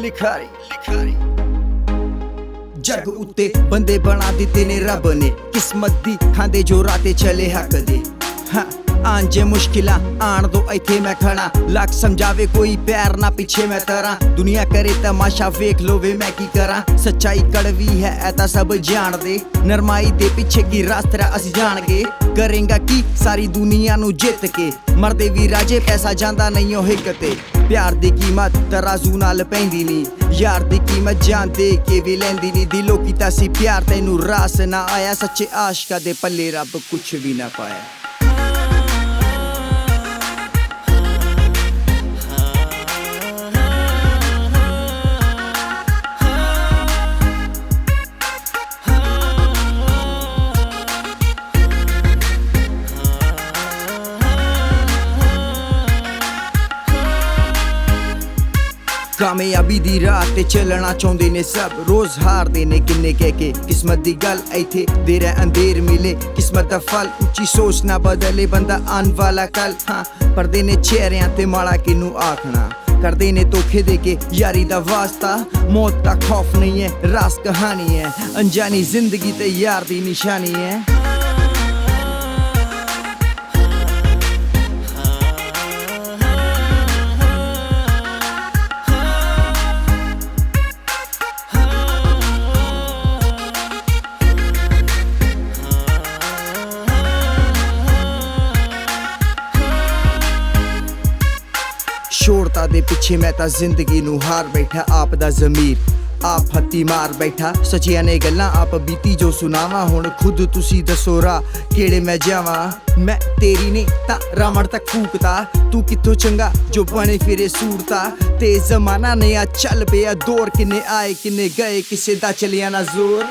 ਲਿਖਾਰੀ जग उत्ते बंदे बना दिते ने रब ने किस्मत दी खांदे जो राते चले हक दे हाँ आन जे मुश्किलां आन दो इत्थे मैं खड़ा लख समझावे कोई पैर ना पीछे मैं तरा दुनिया करे तमाशा वेख लो वे मैं की करा सच्चाई कड़वी है ऐता सब जान दे नरमाई दे पीछे की रास्ता असी जान गे करेंगा की सारी दुनिया नू जित के मरदे भी राजे पैसा जांदा नहीं ओ हिक ते प्यार दी कीमत तराजू नाल पैंदी नी यार दी कीमत जान दे के भी लैंदी नी दिलों कीता सी प्यार तैनू रास ना आया सच्चे आशिका दे पल्ले रब कुछ भी ना पाया कामयाबी दी राह ते चलना चाहुंदे ने सब रोज हारदे ने किन्ने कह के किस्मत दी गल इत्थे देर अंधेर मिले किस्मत दा फल उच्ची सोच ना बदले बंदा आन वाला कल हाँ परदे ने चेहरियां ते माड़ा किनू आखना करदे ने धोखे दे के यारी दा वास्ता मौत दा खौफ नहीं है रास कहानी है अनजानी जिंदगी ते यार दी निशानी है छोड़ता दे पिछे मैं ता जिंदगी नू हार बैठा आप दा ज़मीर आप हत्ती मार बैठा सचिया ने गल्लां आप बीती जो सुनावा हुण खुद तुसी दसो राह केड़े मैं जावां मैं तेरी ने ता रावण तक फूकता तू कित्थों चंगा जो बने फिरे सूरता ते जमाना नया चल पिया दौर किन्ने आए किन्ने गए किसे दा चलिया ना जोर